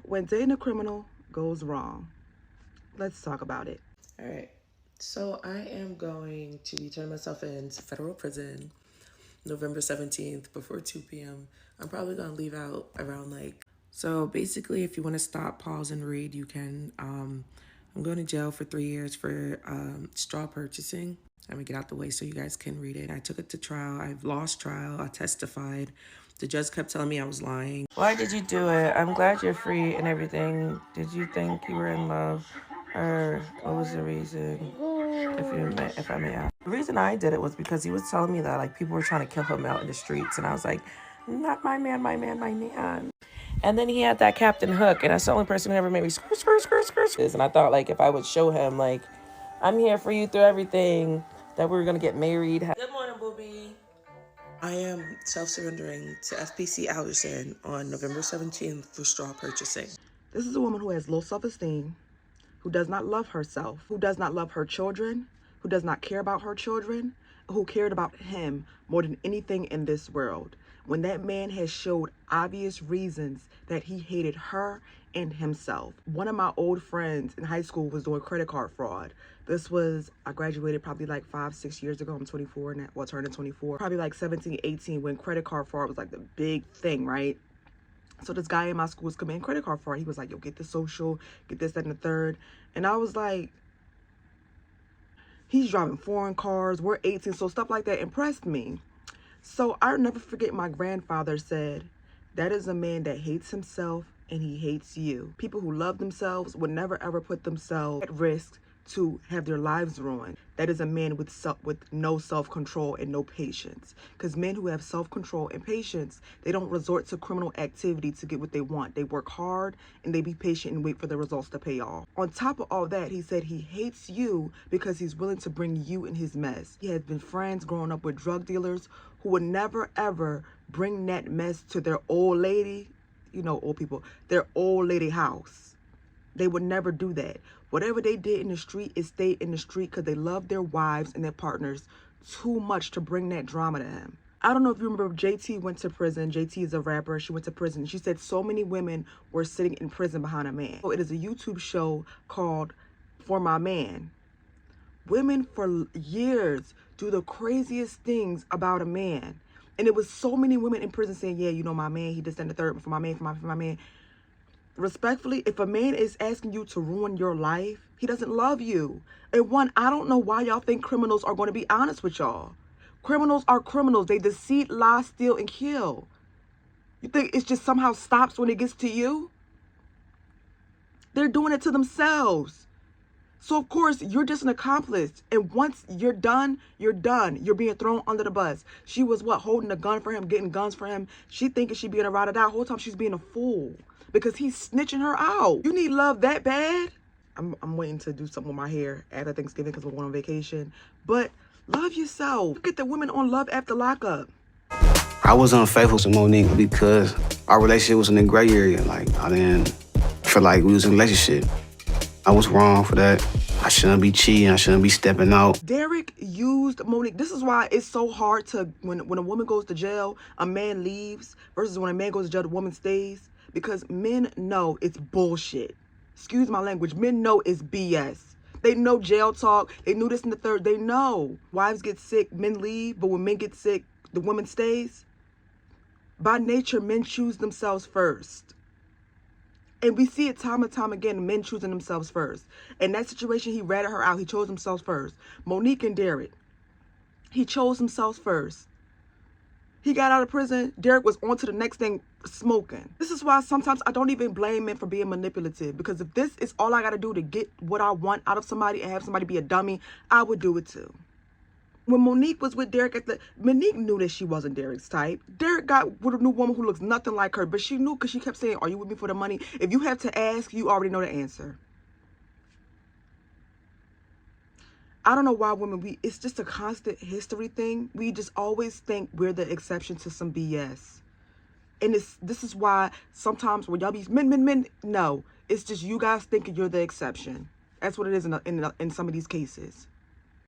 when dating a criminal goes wrong. Let's talk about it. All right. So I am going to be turning myself into federal prison November 17th before 2 p.m. I'm probably going to leave out around So basically, if you want to stop, pause, and read, you can. I'm going to jail for 3 years for straw purchasing. I'm going to get out the way so you guys can read it. I took it to trial. I've lost trial. I testified. The judge kept telling me I was lying. Why did you do it? I'm glad you're free and everything. Did you think you were in love? Or what was the reason? If I may ask. The reason I did it was because he was telling me that people were trying to kill him out in the streets. And I was like, not my man, my man, my man. And then he had that Captain Hook. And that's the only person who ever made me skirt, skirt, skirt, skirt, skirt. And I thought if I would show him I'm here for you through everything, that we were going to get married. Good morning, booby. I am self-surrendering to FPC Alderson on November 17th for straw purchasing. This is a woman who has low self-esteem, who does not love herself, who does not love her children, who does not care about her children, who cared about him more than anything in this world. When that man has showed obvious reasons that he hated her and himself. One of my old friends in high school was doing credit card fraud. This was, I graduated probably 5-6 years ago. I'm 24 now, well, turning 24. Probably 17, 18 when credit card fraud was the big thing, right? So this guy in my school was committing credit card fraud. He was like, yo, get the social, get this, that, and the third. And I was like, he's driving foreign cars. We're 18. So stuff like that impressed me. So I'll never forget my grandfather said, that is a man that hates himself and he hates you. People who love themselves would never ever put themselves at risk to have their lives ruined. That is a man with no self-control and no patience. Because men who have self-control and patience, they don't resort to criminal activity to get what they want. They work hard and they be patient and wait for the results to pay off. On top of all that, he said he hates you because he's willing to bring you in his mess. He has been friends growing up with drug dealers who would never ever bring that mess to their old lady, you know, old people, their old lady house. They would never do that. Whatever they did in the street, it stayed in the street because they loved their wives and their partners too much to bring that drama to him. I don't know if you remember, JT went to prison. JT is a rapper. She went to prison. She said so many women were sitting in prison behind a man. So it is a YouTube show called For My Man. Women for years do the craziest things about a man. And it was so many women in prison saying, yeah, you know, my man, he just and the third, for my man, for my man. Respectfully, if a man is asking you to ruin your life, he doesn't love you. And one, I don't know why y'all think criminals are going to be honest with y'all. Criminals are criminals. They deceive, lie, steal, and kill. You think it just somehow stops when it gets to you? They're doing it to themselves. So, of course, you're just an accomplice. And once you're done, you're done. You're being thrown under the bus. She was, holding a gun for him, getting guns for him. She thinking she being a ride or die. The whole time she's being a fool. Because he's snitching her out. You need love that bad? I'm waiting to do something with my hair after Thanksgiving because we're going on vacation. But love yourself. Look at the women on Love After Lockup. I was unfaithful to Monique because our relationship was in the gray area. I didn't feel like we was in a relationship. I was wrong for that. I shouldn't be cheating. I shouldn't be stepping out. Derek used Monique. This is why it's so hard to, when a woman goes to jail, a man leaves, versus when a man goes to jail, the woman stays. Because men know it's bullshit. Excuse my language. Men know it's BS. They know jail talk. They knew this and the third. They know. Wives get sick, men leave. But when men get sick, the woman stays. By nature, men choose themselves first. And we see it time and time again, men choosing themselves first. In that situation, he ratted her out. He chose himself first. Monique and Derek, he chose himself first. He got out of prison. Derek was on to the next thing, smoking. This is why sometimes I don't even blame men for being manipulative. Because if this is all I got to do to get what I want out of somebody and have somebody be a dummy, I would do it too. When Monique was with Derek Monique knew that she wasn't Derek's type. Derek got with a new woman who looks nothing like her. But she knew because she kept saying, are you with me for the money? If you have to ask, you already know the answer. I don't know why women, it's just a constant history thing. We just always think we're the exception to some BS. And this is why sometimes when y'all be men, no. It's just you guys thinking you're the exception. That's what it is in some of these cases.